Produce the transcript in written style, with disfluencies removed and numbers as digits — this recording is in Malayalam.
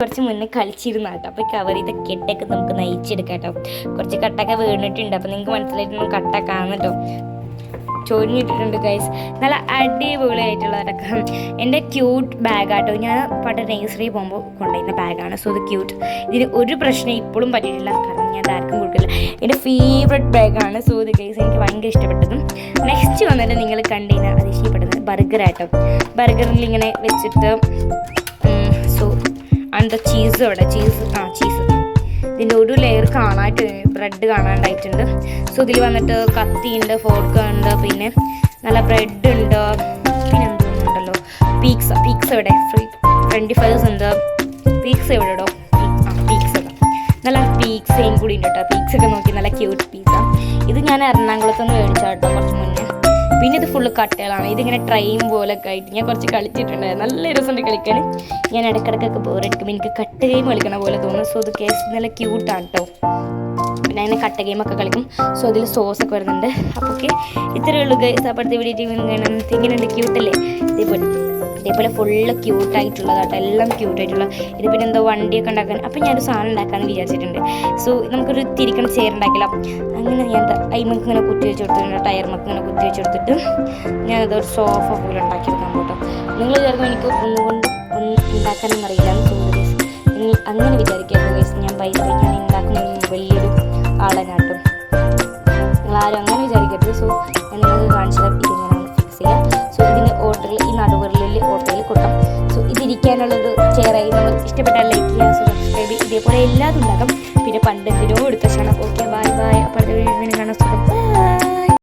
കുറച്ച് മുന്നേ കളിച്ചിരുന്ന കേട്ടോ. അപ്പോൾ കവർ ചെയ്ത കെട്ടൊക്കെ നമുക്ക് നയിച്ചെടുക്കാം കേട്ടോ. കുറച്ച് കട്ടൊക്കെ വീണിട്ടുണ്ട്. അപ്പോൾ നിങ്ങൾക്ക് മനസ്സിലായിട്ട് കട്ട കാണും കേട്ടോ. ചൊരിഞ്ഞിട്ടിട്ടുണ്ട് ഗൈസ്. നല്ല അടിപൊളിയായിട്ടുള്ളതൊക്കെ എൻ്റെ ക്യൂട്ട് ബാഗാട്ടോ. ഞാൻ പണ്ട് നഴ്സറി പോകുമ്പോൾ കൊണ്ടുവരുന്ന ബാഗാണ്. സോ ഇത് ക്യൂട്ട്. ഇതിന് ഒരു പ്രശ്നം ഇപ്പോഴും പറ്റിയിട്ടില്ല, കാരണം ഞാൻ ആർക്കും കൊടുക്കില്ല. എൻ്റെ ഫേവറേറ്റ് ബാഗാണ്. സോ ഇത് ഗൈസ് എനിക്ക് ഭയങ്കര ഇഷ്ടപ്പെട്ടതും. നെക്സ്റ്റ് വന്നിട്ട് നിങ്ങൾ കണ്ടുകഴിഞ്ഞാൽ അതിശയപ്പെടുന്നത് ബർഗറാട്ടോ. ബർഗറിൽ ഇങ്ങനെ വെച്ചിട്ട് സോ അതിൻ്റെ ചീസ് അവിടെ ചീസ് ഇതിൻ്റെ ഒരു ലെയർ കാണാനായിട്ട് ബ്രെഡ് കാണാണ്ടായിട്ടുണ്ട്. സോ ഇതിൽ വന്നിട്ട് കത്തിയുണ്ട്, ഫോർക്ക് ഉണ്ട്, പിന്നെ നല്ല ബ്രെഡ് ഉണ്ട്, പിന്നെ എന്തുണ്ടല്ലോ പീക്സ് ഇവിടെ ഫ്രണ്ടി ഫൈസ് ഉണ്ട്. പീക്സ് എവിടെ ഇടോ? പീക്സ് ഇടാം. നല്ല പീക്സയും കൂടി ഉണ്ട് കേട്ടോ. പീക്സ് ഒക്കെ നോക്കി നല്ല ക്യൂട്ട് പീസ. ഇത് ഞാൻ എറണാകുളത്തുനിന്ന് മേടിച്ചാൽ കേട്ടോ കുറച്ച് മുന്നേ. പിന്നെ ഇത് ഫുള്ള് കട്ടകളാണ്. ഇതിങ്ങനെ ട്രെയിൻ പോലൊക്കെ ആയിട്ട് ഞാൻ കുറച്ച് കളിച്ചിട്ടുണ്ടായിരുന്നു. നല്ല രസമുണ്ട് കളിക്കാൻ. ഞാൻ ഇടയ്ക്കിടയ്ക്കൊക്കെ ബോറടിക്കുമ്പോൾ എനിക്ക് കട്ട് ഗെയിം കളിക്കണ പോലെ തോന്നും. സോ ഇത് കേസ് നല്ല ക്യൂട്ടാണ് കേട്ടോ. പിന്നെ അങ്ങനെ കട്ട ഗെയിമൊക്കെ കളിക്കും. സോ അതിൽ സോസൊക്കെ വരുന്നുണ്ട്. അപ്പോൾ ഓക്കെ, ഇത്രയേ ഉള്ളൂ ഗൈസ്. അപ്പോഴത്തെ വീഡിയോ ഇങ്ങനെയുണ്ട്, ക്യൂട്ടല്ലേ? ഇതേപോലെ ഫുള്ള് ക്യൂട്ടായിട്ടുള്ളതാട്ടോ. എല്ലാം ക്യൂട്ടായിട്ടുള്ള. ഇത് പിന്നെ എന്തോ വണ്ടിയൊക്കെ ഉണ്ടാക്കാൻ. അപ്പോൾ ഞാനൊരു സാധനം ഉണ്ടാക്കാമെന്ന് വിചാരിച്ചിട്ടുണ്ട്. സോ നമുക്കൊരു തിരിക്കണ ചെയർ ഉണ്ടാക്കില്ല. അങ്ങനെ ഞാൻ അയിമക്ക് ഇങ്ങനെ കുത്തി വെച്ച് കൊടുത്തിട്ടുണ്ട്. ടയർമക്ക് ഇങ്ങനെ കുത്തി വെച്ച് കൊടുത്തിട്ട് ഞാനതൊരു സോഫ പോലെ ഉണ്ടാക്കിയെടുക്കാൻ പോട്ടോ. നിങ്ങൾ വിചാരിക്കും എനിക്ക് ഒന്നും ഉണ്ടാക്കാനൊന്നും അറിയില്ല എന്ന് തോന്നുന്നു. അങ്ങനെ വിചാരിക്കരുത് ഗൈസ്. ഞാൻ ഞാൻ ഉണ്ടാക്കുന്ന വലിയൊരു ആളനാട്ടും. നിങ്ങളാരും അങ്ങനെ വിചാരിക്കരുത്. സോ ഞാൻ നിങ്ങൾക്ക് കാണിച്ചത് ഇതിങ്ങനെ ഫിക്സ് ചെയ്യാം. സോ ഇതിൻ്റെ ഓട്ടറിൽ ഈ നടുവിരലിൽ ഓട്ടയിൽ കൊട്ടാം. സോ ഇതിരിക്കാനുള്ളൊരു ചെയറായി. നമ്മൾ ഇഷ്ടപ്പെട്ടാൽ ലൈക്ക് ചെയ്യുക, സബ്സ്ക്രൈബ്. ഇതേപോലെ എല്ലാതും ഉണ്ടാക്കാം. പിന്നെ പണ്ട് എന്തിനോ എടുത്ത ക്ഷണം. Okay, bye bye. അപ്പോൾ അടുത്ത വീഡിയോ കാണാൻ സുഖം.